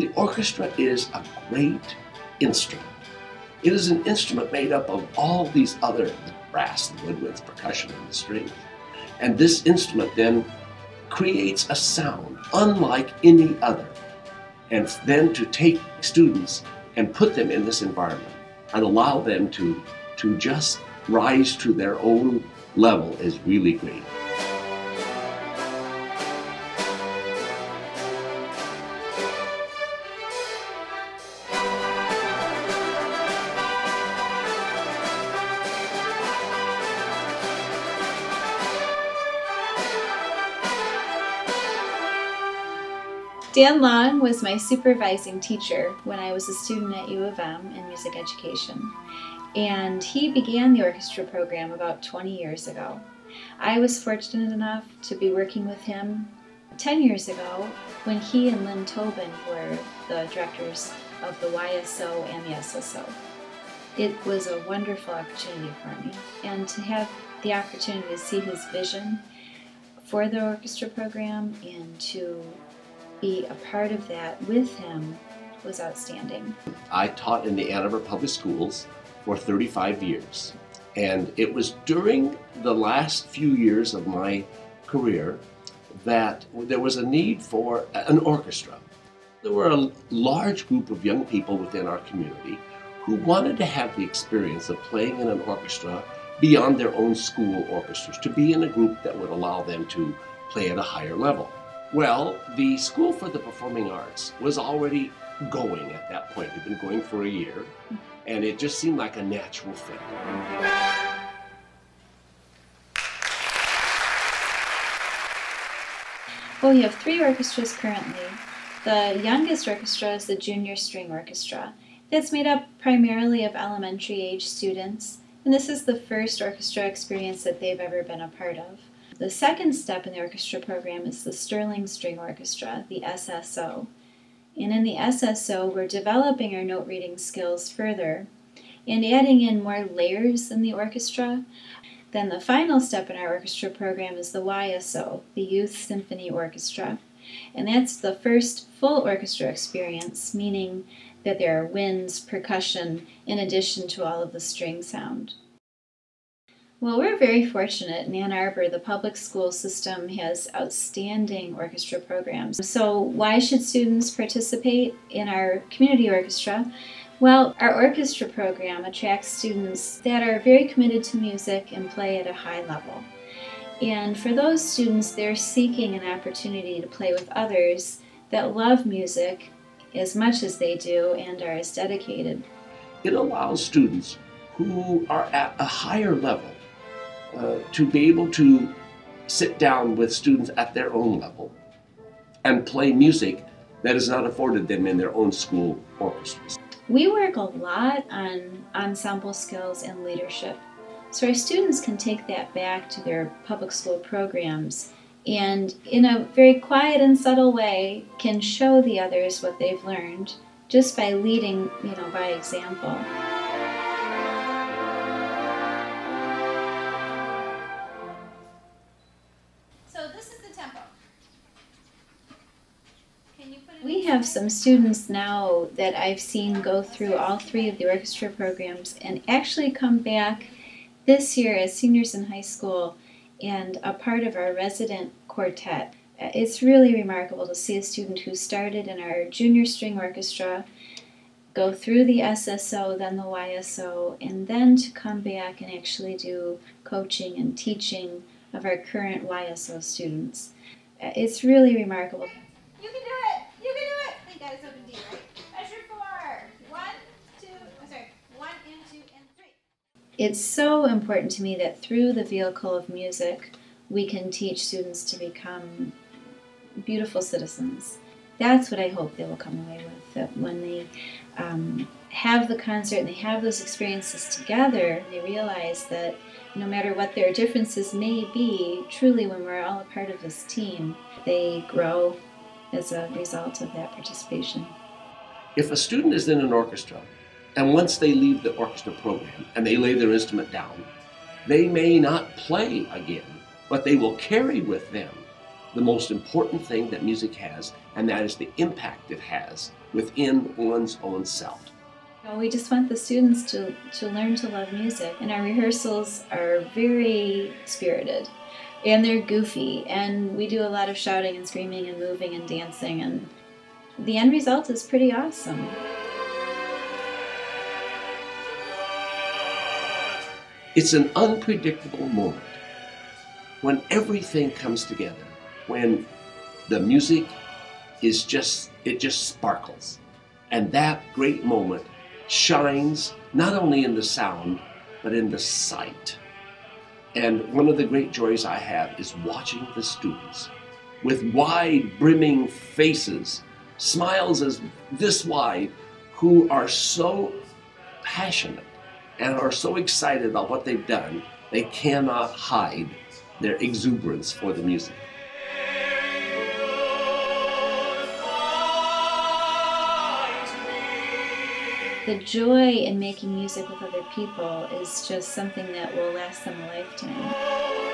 The orchestra is a great instrument. It is an instrument made up of all these other, the brass, the woodwinds, percussion, and the strings. And this instrument then creates a sound unlike any other. And then to take students and put them in this environment and allow them to just rise to their own level is really great. Dan Long was my supervising teacher when I was a student at U of M in music education, and he began the orchestra program about 20 years ago. I was fortunate enough to be working with him 10 years ago when he and Lynn Tobin were the directors of the YSO and the SSO. It was a wonderful opportunity for me, and to have the opportunity to see his vision for the orchestra program and to be a part of that with him was outstanding. I taught in the Ann Arbor Public Schools for 35 years, and it was during the last few years of my career that there was a need for an orchestra. There were a large group of young people within our community who wanted to have the experience of playing in an orchestra beyond their own school orchestras, to be in a group that would allow them to play at a higher level. Well, the School for the Performing Arts was already going at that point. It had been going for a year, and it just seemed like a natural fit. Well, we have 3 orchestras currently. The youngest orchestra is the Junior String Orchestra. It's made up primarily of elementary age students, and this is the first orchestra experience that they've ever been a part of. The second step in the orchestra program is the Sterling String Orchestra, the SSO. And in the SSO, we're developing our note reading skills further and adding in more layers in the orchestra. Then the final step in our orchestra program is the YSO, the Youth Symphony Orchestra. And that's the first full orchestra experience, meaning that there are winds, percussion, in addition to all of the string sound. Well, we're very fortunate in Ann Arbor. The public school system has outstanding orchestra programs. So why should students participate in our community orchestra? Well, our orchestra program attracts students that are very committed to music and play at a high level. And for those students, they're seeking an opportunity to play with others that love music as much as they do and are as dedicated. It allows students who are at a higher level to be able to sit down with students at their own level and play music that is not afforded them in their own school orchestras. We work a lot on ensemble skills and leadership, so our students can take that back to their public school programs and in a very quiet and subtle way can show the others what they've learned just by leading, by example. We have some students now that I've seen go through all 3 of the orchestra programs and actually come back this year as seniors in high school and a part of our resident quartet. It's really remarkable to see a student who started in our junior string orchestra go through the SSO, then the YSO, and then to come back and actually do coaching and teaching of our current YSO students. It's really remarkable. You can do it! You can do it! Thank God it's open D, right? Measure 4. 1, 2, I'm sorry, 1 and 2 and 3. It's so important to me that through the vehicle of music, we can teach students to become beautiful citizens. That's what I hope they will come away with, that when they have the concert and they have those experiences together, they realize that no matter what their differences may be, truly when we're all a part of this team, they grow as a result of that participation. If a student is in an orchestra, and once they leave the orchestra program and they lay their instrument down, they may not play again, but they will carry with them the most important thing that music has, and that is the impact it has within one's own self. We just want the students to learn to love music, and our rehearsals are very spirited, and they're goofy, and we do a lot of shouting and screaming and moving and dancing, and the end result is pretty awesome. It's an unpredictable moment when everything comes together, when the music is just sparkles. And that great moment shines not only in the sound, but in the sight. And one of the great joys I have is watching the students with wide, brimming faces, smiles as this wide, who are so passionate and are so excited about what they've done, they cannot hide their exuberance for the music. The joy in making music with other people is just something that will last them a lifetime.